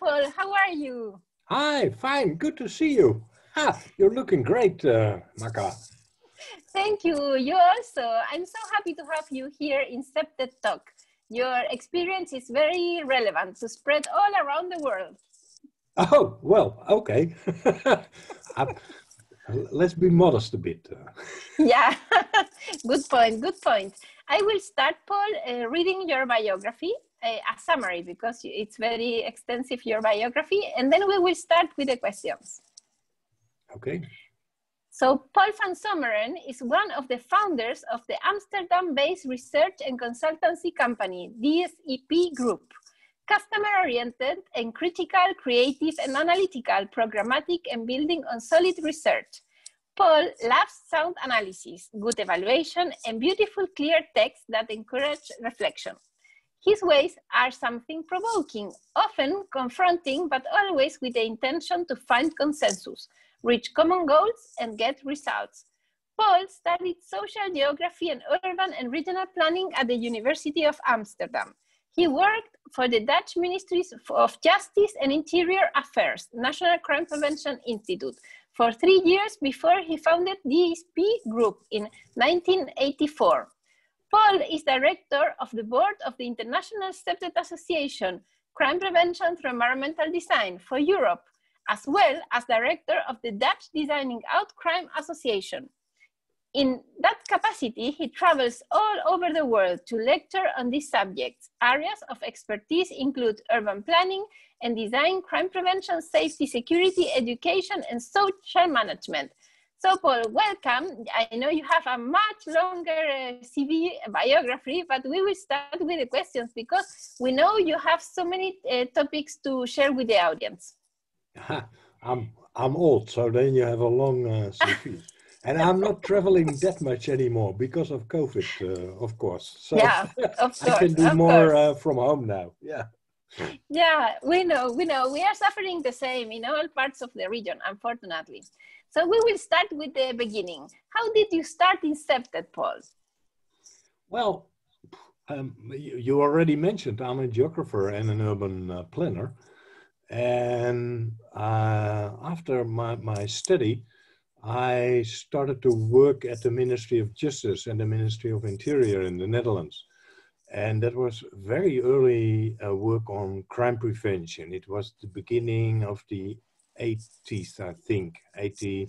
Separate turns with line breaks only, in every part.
Paul, how are you?
Hi, fine, good to see you. You're looking great, Maka.
Thank you. You also. I'm so happy to have you here in CPTED Talk. Your experience is very relevant to spread all around the world.
Oh, well, okay. Let's be modest a bit.
Yeah, good point, good point. I will start, Paul, reading your biography, a summary, because it's very extensive, your biography, and then we will start with the questions.
Okay.
So Paul van Soomeren is one of the founders of the Amsterdam-based research and consultancy company, DSEP Group. Customer-oriented and critical, creative and analytical, programmatic and building on solid research. Paul loves sound analysis, good evaluation, and beautiful, clear text that encourage reflection. His ways are something provoking, often confronting, but always with the intention to find consensus, reach common goals, and get results. Paul studied social geography and urban and regional planning at the University of Amsterdam. He worked for the Dutch Ministries of Justice and Interior Affairs, National Crime Prevention Institute, for 3 years before he founded DSEP Group in 1984. Paul is director of the board of the International CPTED Association, Crime Prevention through Environmental Design for Europe, as well as director of the Dutch Designing Out Crime Association. In that capacity, he travels all over the world to lecture on these subjects. Areas of expertise include urban planning and design, crime prevention, safety, security, education, and social management. So Paul, welcome. I know you have a much longer CV biography, but we will start with the questions because we know you have so many topics to share with the audience.
I'm old, so then you have a long CV. And I'm not traveling that much anymore because of COVID, of course. So
yeah, of course,
I can do more from home now. Yeah.
Yeah, we know. We are suffering the same in all parts of the region, unfortunately. So we will start with the beginning. How did you start in CPTED, Paul?
Well, you already mentioned I'm a geographer and an urban planner. And after my study, I started to work at the Ministry of Justice and the Ministry of Interior in the Netherlands. And that was very early work on crime prevention. It was the beginning of the 80s, I think, 80,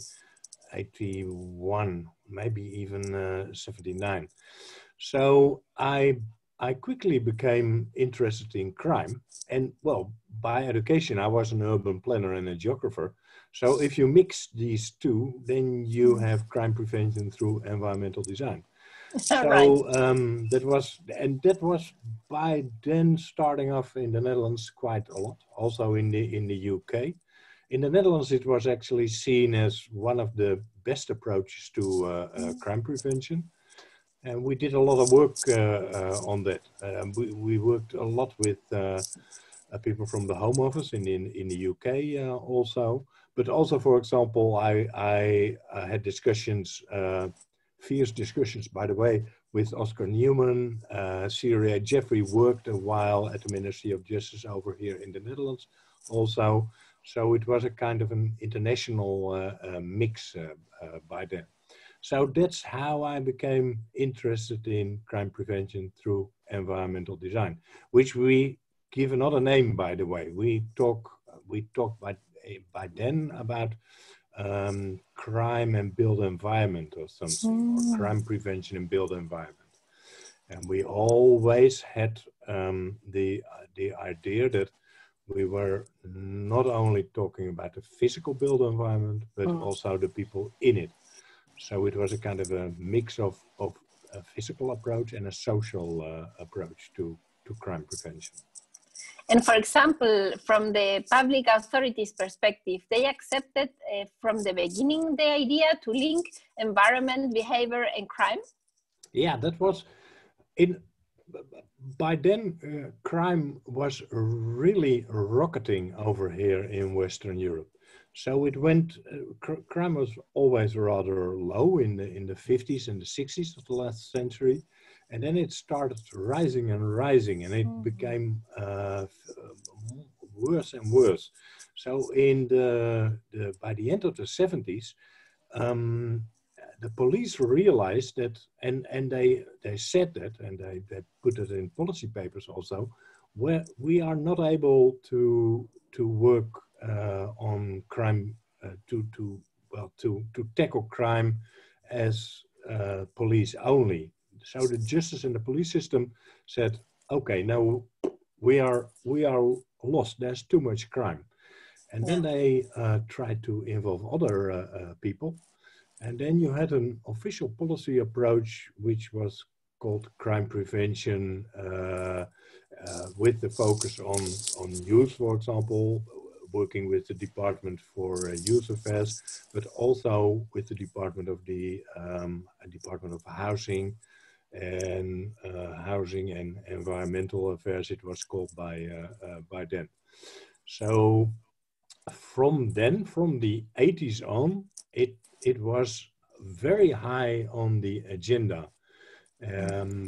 81, maybe even 79. So I quickly became interested in crime. And well, by education, I was an urban planner and a geographer. So if you mix these two, then you have crime prevention through environmental design. So
right.
that was by then starting off in the Netherlands quite a lot, also in the UK. In the Netherlands, it was actually seen as one of the best approaches to crime prevention. And we did a lot of work on that. We worked a lot with people from the Home Office in the UK also. But also, for example, I had discussions, fierce discussions, by the way, with Oscar Newman. Syria Jeffrey worked a while at the Ministry of Justice over here in the Netherlands also. So it was a kind of an international mix by then. So that's how I became interested in crime prevention through environmental design, which we give another name, by the way. We talk by then about crime and built environment or something, or crime prevention and built environment. And we always had the idea that we were not only talking about the physical built environment, but also the people in it. So it was a kind of a mix of a physical approach and a social approach to crime prevention.
And for example, from the public authorities' perspective, they accepted from the beginning the idea to link environment, behavior, and crime?
Yeah, that was by then, crime was really rocketing over here in Western Europe. So it went, crime was always rather low in the 50s and the 60s of the last century. And then it started rising and rising, and it became worse and worse. So by the end of the 70s, the police realized that, and they said that, and they put it in policy papers also, where we are not able to work on crime, to tackle crime as police only. So the justice and the police system said, okay, now we are lost. There's too much crime, and then they tried to involve other people. And then you had an official policy approach, which was called crime prevention, with the focus on youth, for example, working with the Department for Youth Affairs, but also with the Department of Housing and Environmental Affairs. It was called by then. So from the 80s on, it was very high on the agenda,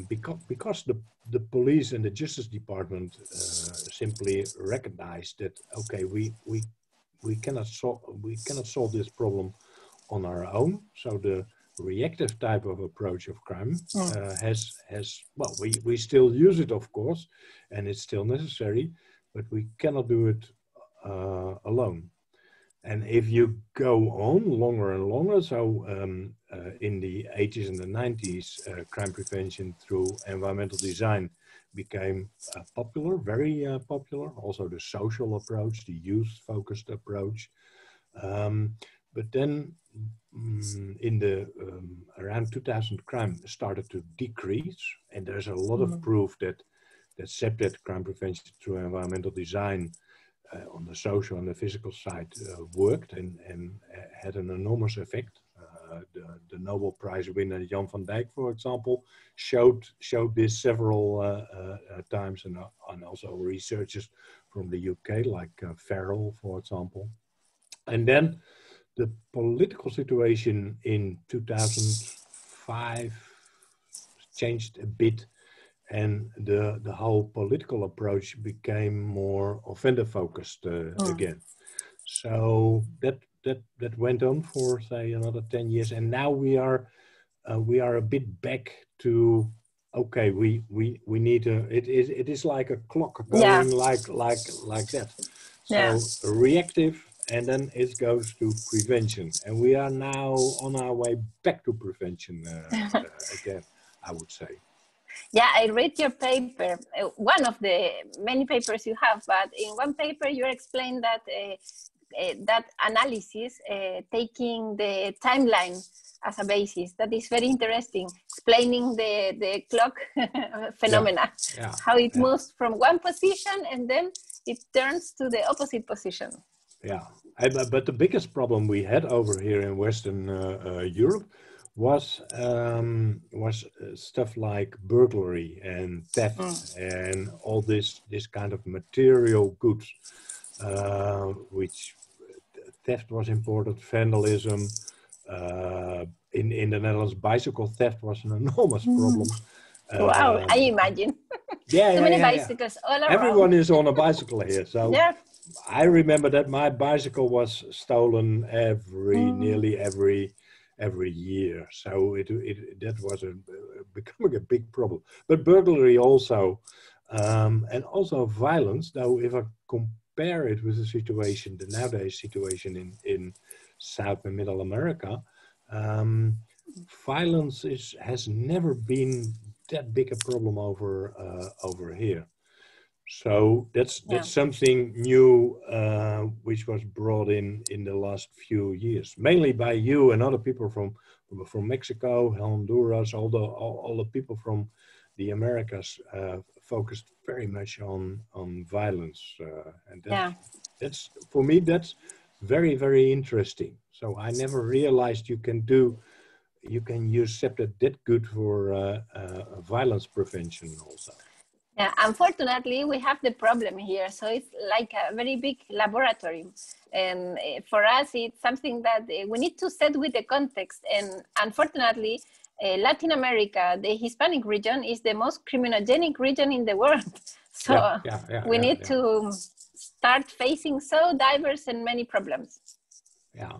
because the police and the Justice Department simply recognized that, okay, we cannot solve this problem on our own. So the reactive type of approach of crime well, we still use it, of course, and it's still necessary, but we cannot do it alone. And if you go on longer and longer, so in the 80s and the 90s, crime prevention through environmental design became popular, very popular. Also the social approach, the youth-focused approach. But then in the around 2000, crime started to decrease, and there's a lot of proof that CPTED, crime prevention through environmental design, on the social and the physical side, worked and had an enormous effect. The Nobel Prize winner Jan van Dijk, for example, showed this several times, and also researchers from the UK, like Farrell, for example. And then the political situation in 2005 changed a bit, and the whole political approach became more offender focused again. So that went on for, say, another 10 years, and now we are a bit back to, okay, we need it is like a clock going like that. So reactive, and then it goes to prevention, and we are now on our way back to prevention again, I would say.
Yeah, I read your paper, one of the many papers you have, but in one paper you explained that that analysis, taking the timeline as a basis, that is very interesting, explaining the clock phenomena, how it moves from one position and then it turns to the opposite position.
Yeah, but the biggest problem we had over here in Western Europe was stuff like burglary and theft and all this kind of material goods, which theft was important, vandalism. In the Netherlands, bicycle theft was an enormous problem.
Wow, I imagine. Too many bicycles all around.
Everyone is on a bicycle here, so I remember that my bicycle was stolen nearly every year, so that was becoming a big problem. But burglary also, and also violence. Though if I compare it with the nowadays situation in South and Middle America, violence has never been that big a problem over here. So that's something new, which was brought in the last few years, mainly by you and other people from Mexico, Honduras, all the people from the Americas focused very much on violence, and that's for me, that's very, very interesting. So I never realized you can use CPTED that good for violence prevention also.
Yeah, unfortunately, we have the problem here. So it's like a very big laboratory. And for us, it's something that we need to set with the context. And unfortunately, Latin America, the Hispanic region, is the most criminogenic region in the world. So we need to start facing so diverse and many problems.
Yeah,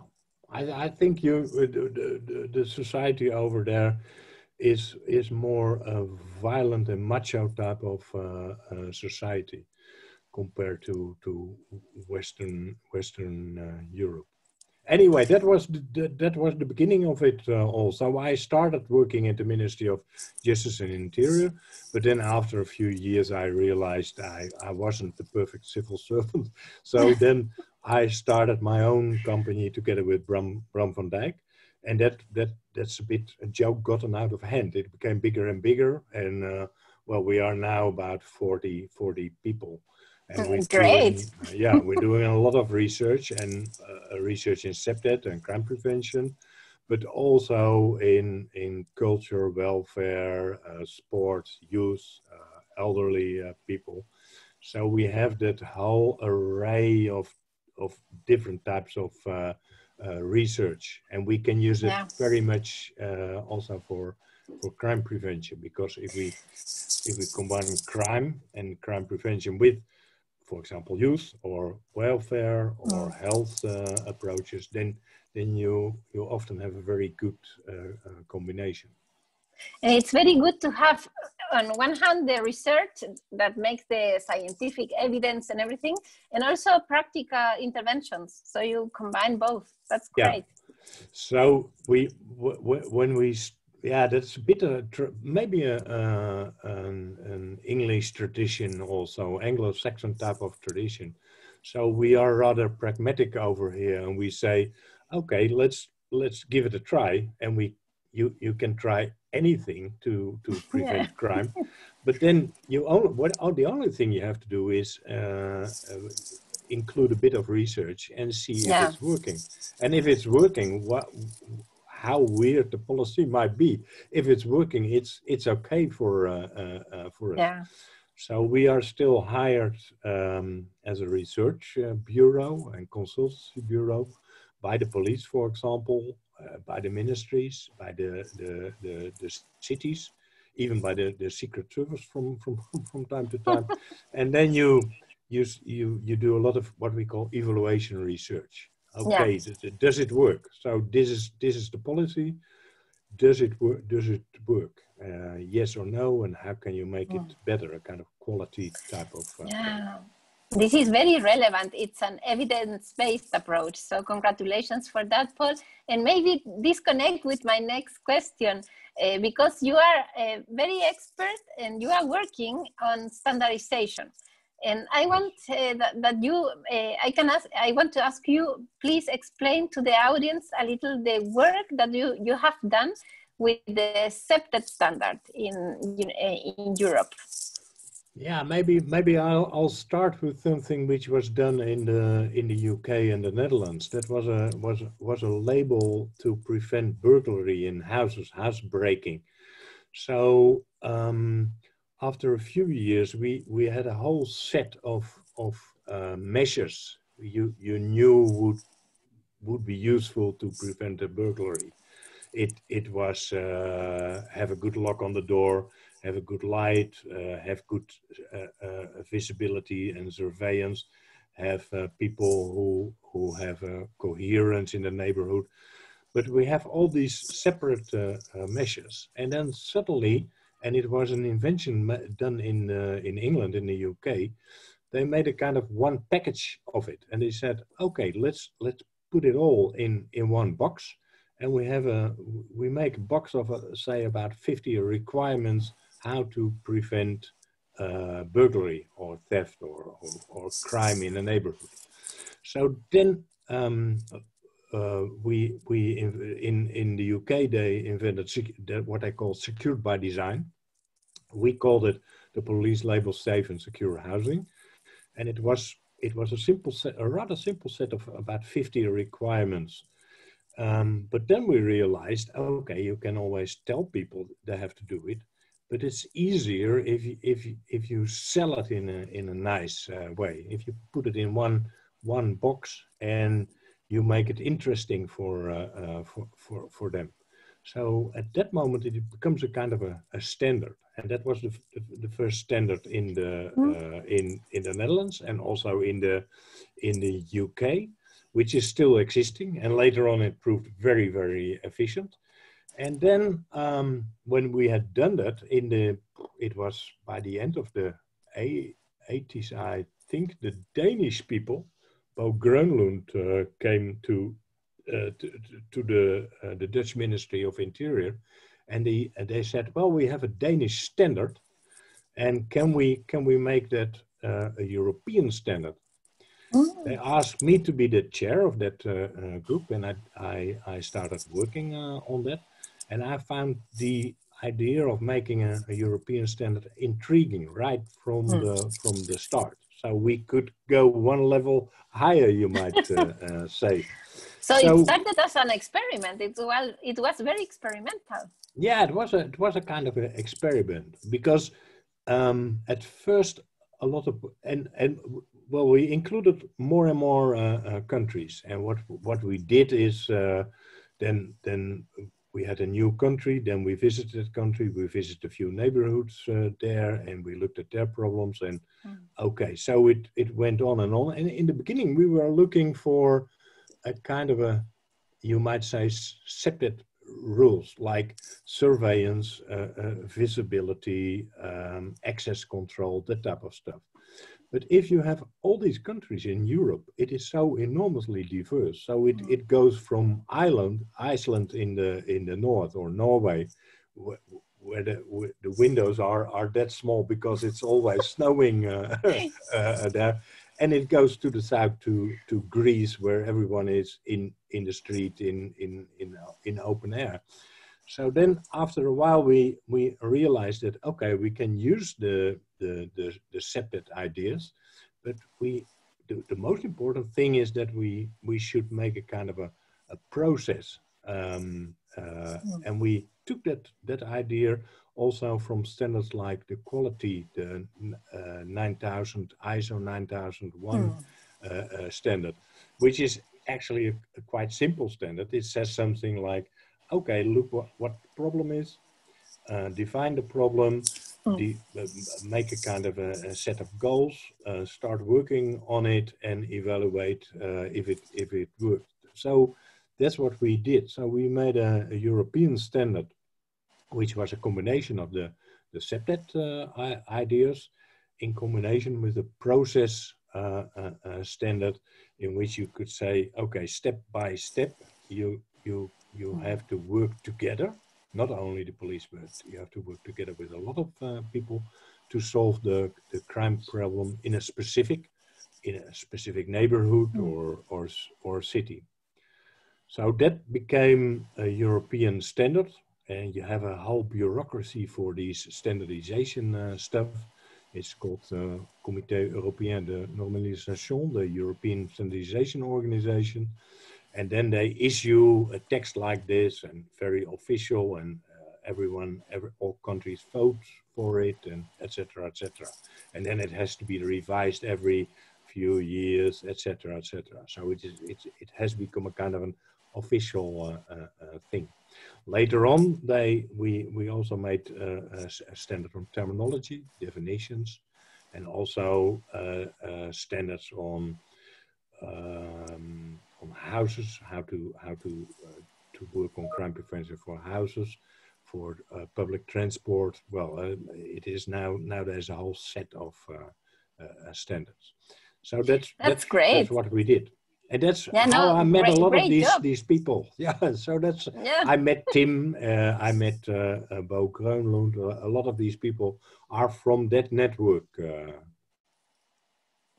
I think the society over there is more a violent and macho type of society compared to Western Europe. Anyway, that was the beginning of it all. So I started working at the Ministry of Justice and Interior, but then after a few years I realized I wasn't the perfect civil servant. So then I started my own company together with Bram van Dijk, and that's a bit a joke gotten out of hand. It became bigger and bigger, and well, we are now about 40 people. And we're
Great.
we're doing a lot of research and research in CPTED and crime prevention, but also in culture, welfare, sports, youth, elderly people. So we have that whole array of different types of research, and we can use it very much also for crime prevention, because if we combine crime and crime prevention with, for example, youth or welfare or health approaches, then you often have a very good combination.
And it's very good to have, on one hand, the research that makes the scientific evidence and everything, and also practical interventions. So you combine both. That's great.
So that's a bit maybe an English tradition, also Anglo-Saxon type of tradition. So we are rather pragmatic over here, and we say, okay, let's give it a try, and you can try anything to prevent crime, but then the only thing you have to do is include a bit of research and see if it's working, and if it's working, how weird the policy might be. If it's working, it's okay for us. So we are still hired as a research bureau and consultancy bureau by the police, for example, by the ministries, by the cities, even by the Secret Service from time to time. And then you do a lot of what we call evaluation research. Okay, does it work? So this is the policy. Does it work? Yes or no? And how can you make it better? A kind of quality type of.
This is very relevant. It's an evidence-based approach. So congratulations for that, Paul. And maybe this connects with my next question, because you are a very expert and you are working on standardization. And I want I want to ask you, please explain to the audience a little the work that you have done with the CPTED standard in Europe.
Yeah, maybe I'll start with something which was done in the UK and the Netherlands. That was a label to prevent burglary in houses, house breaking. So after a few years, we had a whole set of measures you knew would be useful to prevent a burglary. It was have a good lock on the door, have a good light, have good visibility and surveillance, have people who have coherence in the neighborhood. But we have all these separate measures, and then suddenly, and it was an invention done in England, in the UK, they made a kind of one package of it, and they said, okay, let's put it all in one box, and we make a box of say about 50 requirements how to prevent burglary or theft or crime in a neighborhood. So then in the UK they invented what they call secured by design. We called it the police label safe and secure housing, and it was a rather simple set of about 50 requirements. But then we realized, okay, you can always tell people they have to do it, but it's easier if you sell it in a nice way. If you put it in one box and you make it interesting for them. So at that moment, it becomes a kind of a standard, and that was the first standard in the Netherlands and also in the UK, which is still existing. And later on, it proved very, very efficient. And then when we had done that it was by the end of the 80s, I think, the Danish people, Bo Grönlund, came to the Dutch Ministry of Interior, and they said, well, we have a Danish standard, and can we make that a European standard? They asked me to be the chair of that group, and I started working on that, and I found the idea of making a European standard intriguing right from the start. So we could go one level higher, you might say.
So it started as an experiment. It was very experimental.
Yeah, it was a kind of an experiment, because at first a lot of well, we included more and more countries, and what we did is then we had a new country, then we visited that country, we visited a few neighborhoods there, and we looked at their problems, and okay, so it went on, and in the beginning we were looking for a kind of a, you might say, separate rules like surveillance, visibility, access control, that type of stuff. But if you have all these countries in Europe, it is so enormously diverse. So it goes from Iceland in the north, or Norway, where the windows are that small because it's always snowing there, and it goes to the south to Greece, where everyone is in the street in open air. So then after a while we realized that, okay, we can use the separate ideas, but the most important thing is that we should make a kind of a process, and we took that idea also from standards like the quality, the 9000 ISO 9001 standard, which is actually a quite simple standard. It says something like, okay, look what the problem is, define the problem, make a kind of a set of goals, start working on it, and evaluate if it worked. So that's what we did. So we made a European standard, which was a combination of the CPTED ideas in combination with a process standard, in which you could say, okay, step by step, you have to work together, not only the police, but you have to work together with a lot of people to solve the crime problem in a specific neighborhood or city. So that became a European standard, and you have a whole bureaucracy for these standardization stuff. It's called Comité Européen de Normalisation, the European Standardization Organization. And then they issue a text like this, and very official, and all countries vote for it, and etc., etc. And then it has to be revised every few years, etc., etc. So it has become a kind of an official thing. Later on, we also made a standard on terminology, definitions, and also standards on houses, how to work on crime prevention for houses, for public transport. Well, it is now there's a whole set of standards. So that's great. That's what we did. And that's how I met a lot of these people. Yeah, so that's, I met Tim, I met Bo Grönlund. A lot of these people are from that network.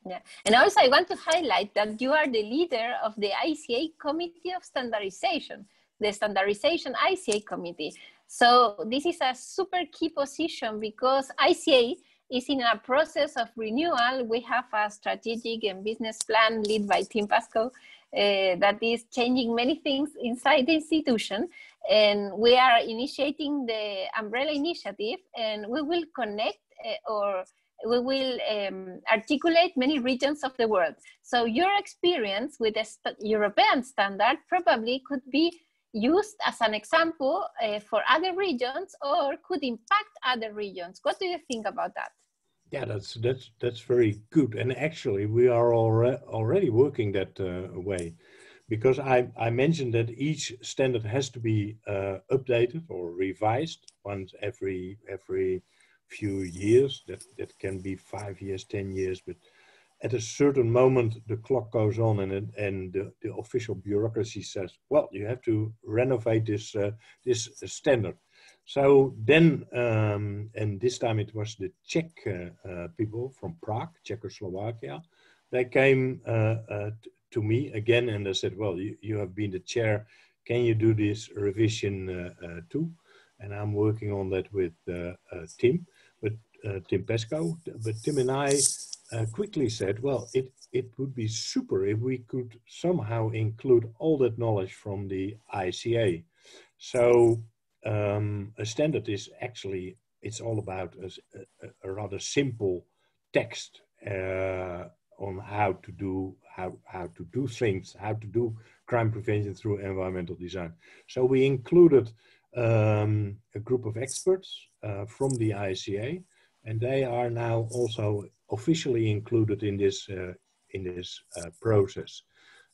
Yeah, and also I want to highlight that you are the leader of the ICA Committee of Standardization, the Standardization ICA Committee. So this is a super key position, because ICA is in a process of renewal. We have a strategic and business plan led by Tim Pascoe that is changing many things inside the institution. And we are initiating the umbrella initiative, and we will connect we will articulate many regions of the world. So your experience with the European standard probably could be used as an example for other regions or could impact other regions. What do you think about that?
Yeah, that's very good. And actually, we are already working that way, because I mentioned that each standard has to be updated or revised once every few years. That can be 5 years, 10 years, but at a certain moment the clock goes on, and the official bureaucracy says, well, you have to renovate this this standard. So then, and this time it was the Czech people from Prague, Czechoslovakia. They came to me again, and they said, well, you have been the chair. Can you do this revision too? And I'm working on that with Tim, but Tim Pesco. But Tim and I quickly said, well, it would be super if we could somehow include all that knowledge from the ICA. So a standard is actually, it's all about a rather simple text on how to do things, how to do crime prevention through environmental design. So we included a group of experts from the ICA, and they are now also officially included in this process.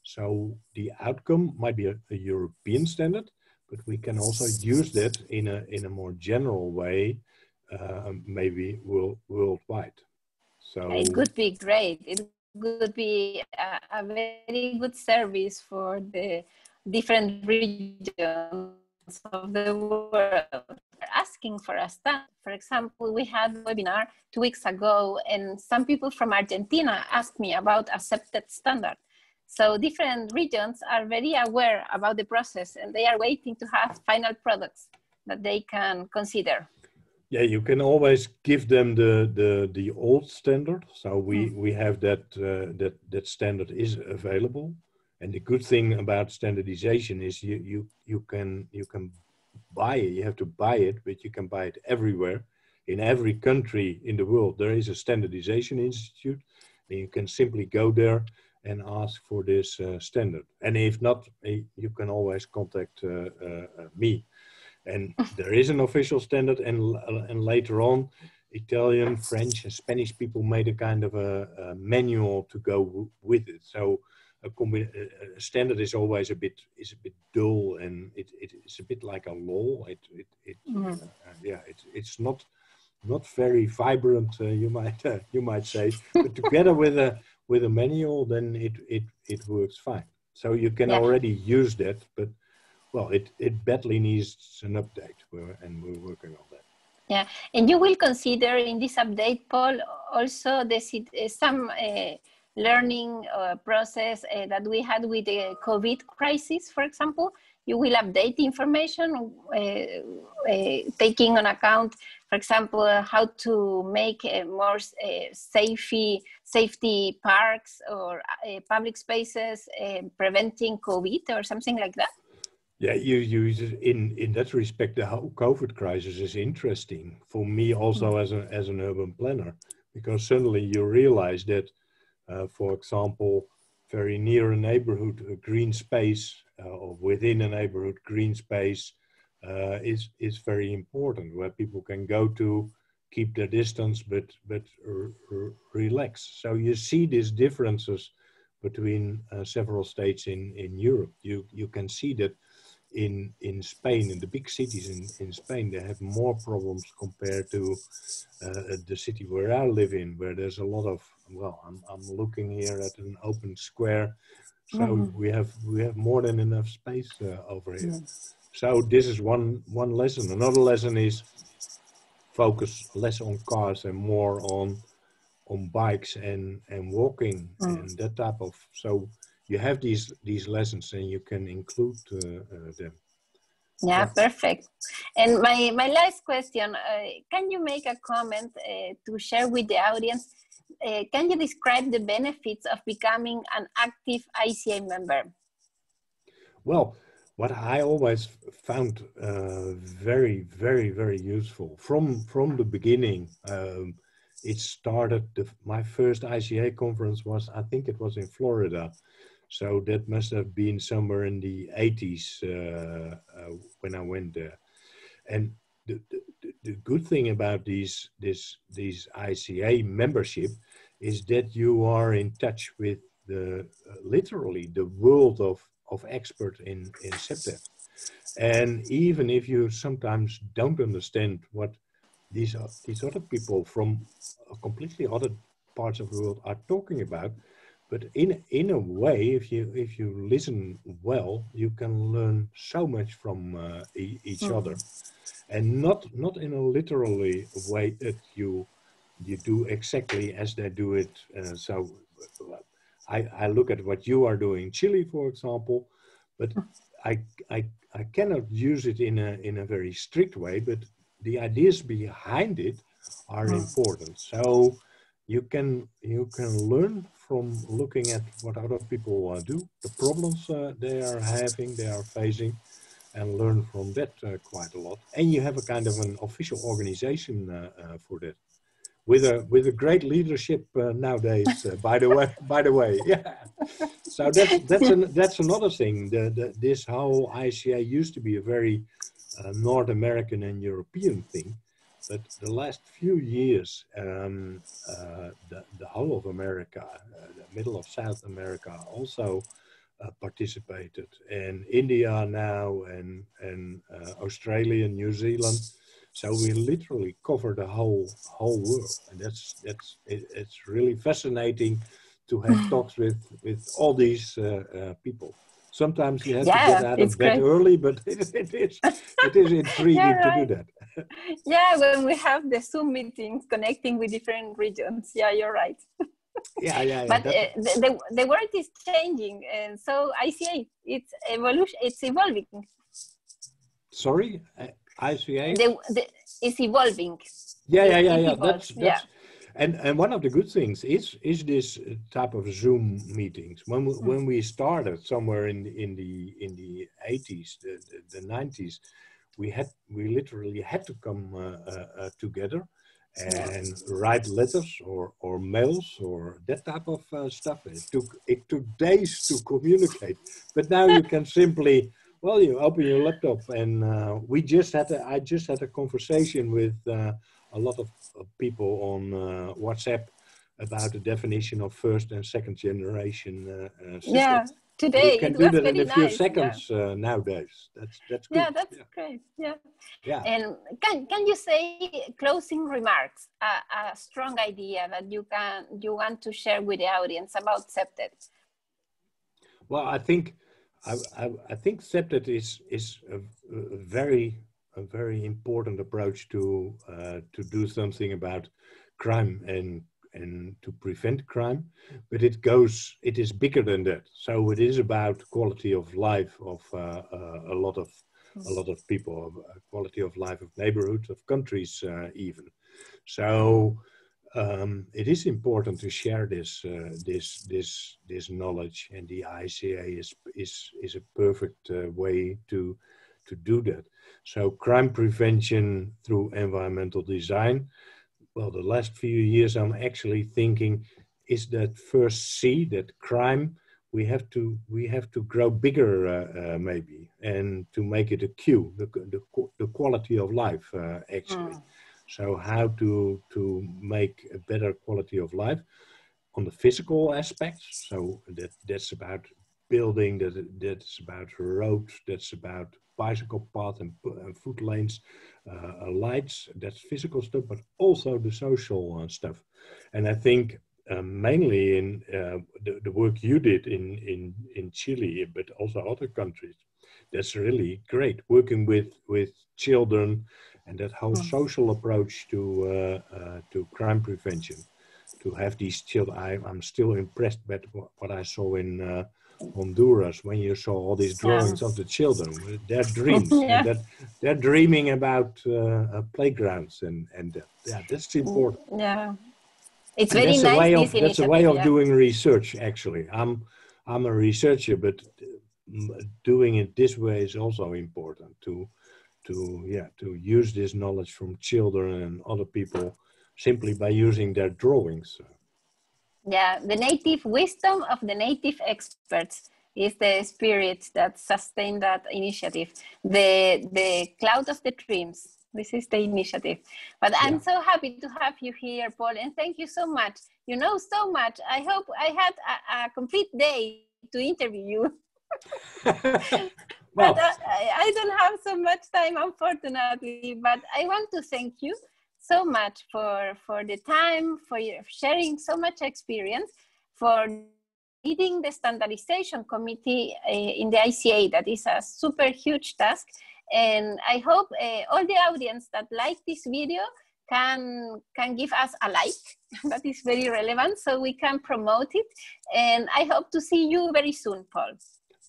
So the outcome might be a European standard, but we can also use that in a more general way, maybe worldwide. So
it could be great. It would be a very good service for the different regions of the world. Asking for a standard. For example, we had a webinar 2 weeks ago, and some people from Argentina asked me about accepted standard. So different regions are very aware about the process, and they are waiting to have final products that they can consider.
Yeah, you can always give them the old standard. So we have that that standard is available, and the good thing about standardization is you can buy it. You have to buy it, but you can buy it everywhere. In every country in the world, there is a standardization institute, and you can simply go there and ask for this standard. And if not, you can always contact me. And there is an official standard, and later on, Italian, French, and Spanish people made a kind of a manual to go with it. So a standard is always a bit dull, and it's a bit like a law. Yeah, it's not very vibrant, you might say. But together with a manual, then it works fine. So you can already use that, but well, it badly needs an update, and we're working on that.
Yeah, and you will consider in this update, Paul, also some learning process that we had with the COVID crisis, for example. You will update the information, taking on account, for example, how to make more safety parks or public spaces, preventing COVID or something like that.
Yeah, in that respect, the whole COVID crisis is interesting for me also as an urban planner, because suddenly you realize that, for example, very near a neighborhood, a green space, or within a neighborhood, green space is very important, where people can go to, keep their distance, but relax. So you see these differences between several states in Europe. You can see that in Spain, in the big cities in Spain, they have more problems compared to the city where I live in, where there's a lot of, well, I'm looking here at an open square, so we have more than enough space over here. So this is one lesson. Another lesson is focus less on cars and more on bikes and walking and that type of. So you have these lessons, and you can include them.
Yeah, perfect. And my last question, can you make a comment to share with the audience? Can you describe the benefits of becoming an active ICA member?
Well, what I always found very, very, very useful from the beginning, it started, my first ICA conference was, I think it was in Florida. So that must have been somewhere in the 80s when I went there. And the good thing about these ICA membership is that you are in touch with the literally the world of expert in CPTED. And even if you sometimes don't understand what these other people from completely other parts of the world are talking about, but in a way, if you listen well, you can learn so much from each other, and not in a literally way that you do exactly as they do it. So I look at what you are doing in Chile, for example, but I cannot use it in a very strict way, but the ideas behind it are important. So you can learn from looking at what other people do, the problems they are having, they are facing, and learn from that quite a lot. And you have a kind of an official organization for that, with a great leadership nowadays. By the way, yeah. So that's another thing. This whole ICA used to be a very North American and European thing, but the last few years, the whole of America, the middle of South America also participated, and India now, and Australia and New Zealand. So we literally cover the whole world, and it's really fascinating to have talks with all these people. Sometimes you have to get out of bed early, but it is intriguing to do that.
Yeah, when we have the Zoom meetings connecting with different regions. Yeah, you're right.
Yeah.
But the world is changing, and so ICA, it's evolving.
Sorry, ICA.
It's evolving.
Yeah. That's and one of the good things is this type of Zoom meetings. When we started somewhere in the 80s, the 90s, we literally had to come together and write letters or mails or that type of stuff. It took days to communicate, but now you can simply, well, you open your laptop, and I just had a conversation with a lot of people on WhatsApp about the definition of first and second generation system.
Yeah, today
you can do that in a few seconds nowadays. That's good.
Yeah, that's great. Yeah. And can you say closing remarks, a strong idea that you want to share with the audience about CPTED?
Well, I think CPTED is a very important approach to do something about crime and to prevent crime, but it is bigger than that. So it is about quality of life of a lot of people, quality of life of neighborhoods, of countries even. So it is important to share this knowledge, and the ICA is a perfect way to do that. So crime prevention through environmental design. Well, the last few years I'm actually thinking is that first C, that crime, we have to grow bigger maybe, and to make it a Q, the quality of life actually. So how to make a better quality of life on the physical aspects. So that's about building, that's about roads, that's about bicycle paths and foot lanes, lights, that's physical stuff, but also the social stuff. And I think mainly in the work you did in Chile, but also other countries, that's really great, working with children, and that whole social approach to crime prevention. To have these children, I'm still impressed by what I saw in Honduras, when you saw all these drawings of the children, their dreams, and that they're dreaming about playgrounds, and that's important.
Yeah, it's very nice.
That's a way of doing research. Actually, I'm a researcher, but doing it this way is also important to use this knowledge from children and other people simply by using their drawings.
Yeah, the native wisdom of the native experts is the spirit that sustained that initiative. The cloud of the dreams. This is the initiative. But I'm so happy to have you here, Paul, and thank you so much. You know so much. I hope I had a complete day to interview you.
Well,
But I don't have so much time, unfortunately, but I want to thank you so much for the time, for your sharing so much experience, for leading the standardization committee in the ICA. That is a super huge task. And I hope all the audience that like this video can give us a like. That is very relevant, so we can promote it. And I hope to see you very soon, Paul.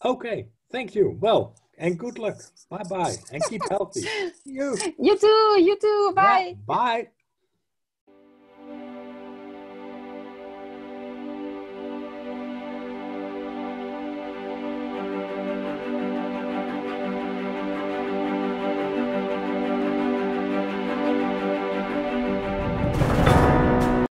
okay, thank you. Well, and good luck. Bye-bye, and keep healthy.
You too, bye.
Yeah, bye.